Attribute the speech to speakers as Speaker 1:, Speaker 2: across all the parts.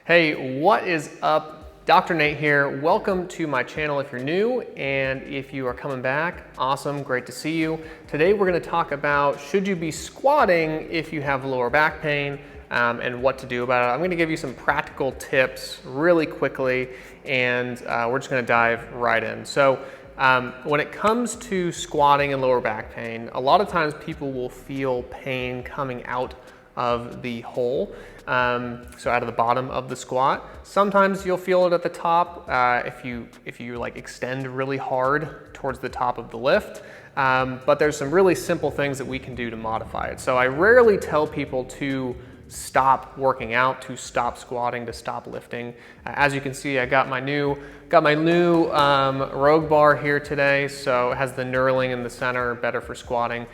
Speaker 1: Hey, what is up? Dr. Nate here. Welcome to my channel if you're new, and if you are coming back, awesome, great to see you. Today we're going to talk about should you be squatting if you have lower back pain and what to do about it. I'm going to give you some practical tips really quickly, and we're just going to dive right in. So when it comes to squatting and lower back pain, a lot of times people will feel pain coming out of the hole, so out of the bottom of the squat. Sometimes you'll feel it at the top if you like extend really hard towards the top of the lift, but there's some really simple things that we can do to modify it. So I rarely tell people to stop working out, to stop squatting, to stop lifting. As you can see, I got my new Rogue bar here today, so it has the knurling in the center, better for squatting.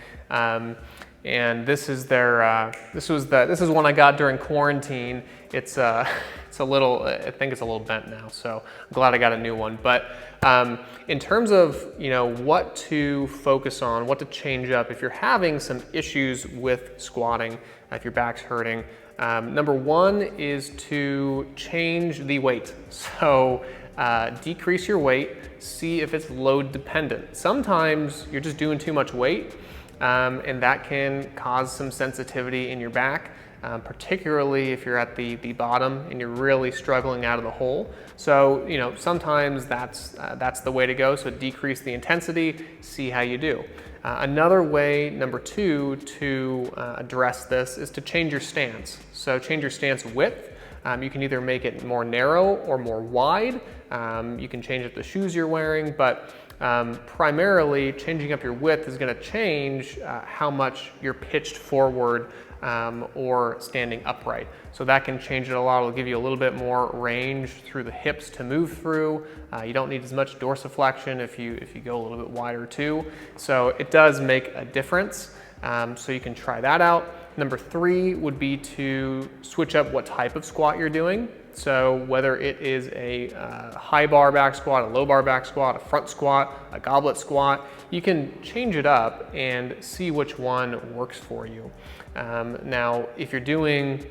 Speaker 1: And this is their this is one I got during quarantine. It's a little, I think it's a little bent now, so I'm glad I got a new one. But in terms of what to focus on, what to change up if you're having some issues with squatting, if your back's hurting, number one is to change the weight. So decrease your weight, see if it's load dependent. Sometimes you're just doing too much weight, and that can cause some sensitivity in your back, particularly if you're at the bottom and you're really struggling out of the hole. So sometimes that's the way to go. So decrease the intensity, see how you do. Another way, number two, to address this is to change your stance. So change your stance width. You can either make it more narrow or more wide. You can change up the shoes you're wearing, but primarily changing up your width is going to change how much you're pitched forward or standing upright. So that can change it a lot. It'll give you a little bit more range through the hips to move through. You don't need as much dorsiflexion if you go a little bit wider too. So it does make a difference. So you can try that out. Number three would be to switch up what type of squat you're doing. So whether it is a high bar back squat, a low bar back squat, a front squat, a goblet squat, you can change it up and see which one works for you. Now, if you're doing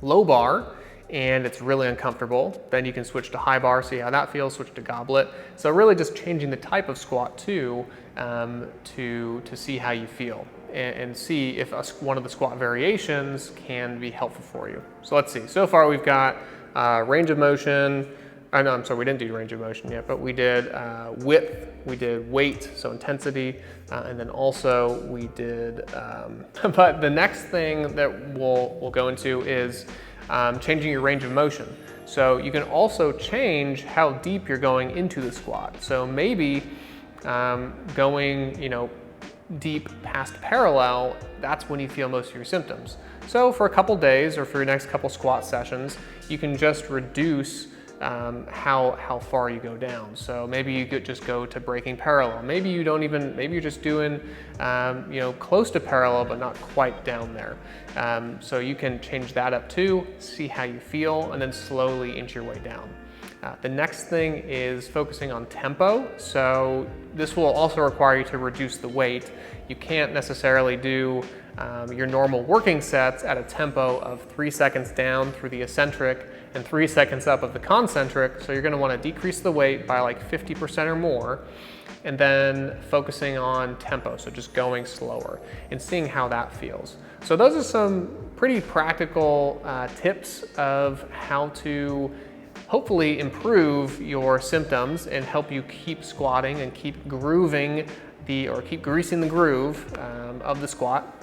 Speaker 1: low bar and it's really uncomfortable, then you can switch to high bar, see how that feels, switch to goblet. So really just changing the type of squat too, to see how you feel and see if one of the squat variations can be helpful for you. So let's see, so far we've got range of motion. No, I'm sorry, we didn't do range of motion yet, but we did width, we did weight, so intensity, and then also we did, but the next thing that we'll go into is changing your range of motion. So you can also change how deep you're going into the squat. So maybe going, deep past parallel, that's when you feel most of your symptoms. So for a couple days or for your next couple squat sessions, you can just reduce how far you go down. So maybe you could just go to breaking parallel. Maybe you don't even, maybe you're just doing, close to parallel, but not quite down there. So you can change that up too, see how you feel, and then slowly inch your way down. The next thing is focusing on tempo. So this will also require you to reduce the weight. You can't necessarily do your normal working sets at a tempo of 3 seconds down through the eccentric and 3 seconds up of the concentric. So you're going to want to decrease the weight by like 50% or more, and then focusing on tempo. So just going slower and seeing how that feels. So those are some pretty practical tips of how to hopefully improve your symptoms and help you keep squatting and keep grooving keep greasing the groove of the squat.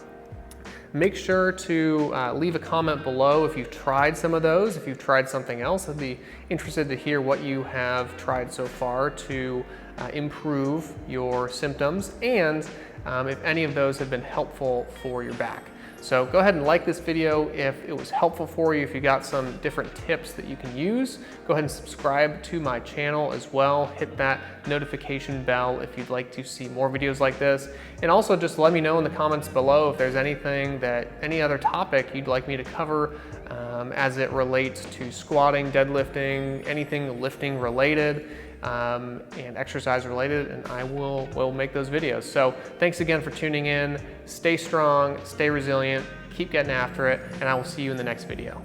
Speaker 1: Make sure to leave a comment below if you've tried some of those. If you've tried something else, I'd be interested to hear what you have tried so far to improve your symptoms, and if any of those have been helpful for your back. So go ahead and like this video if it was helpful for you, if you got some different tips that you can use. Go ahead and subscribe to my channel as well. Hit that notification bell if you'd like to see more videos like this. And also just let me know in the comments below if there's any other topic you'd like me to cover as it relates to squatting, deadlifting, anything lifting related. And exercise related, and I will make those videos. So thanks again for tuning in. Stay strong, stay resilient, keep getting after it, and I will see you in the next video.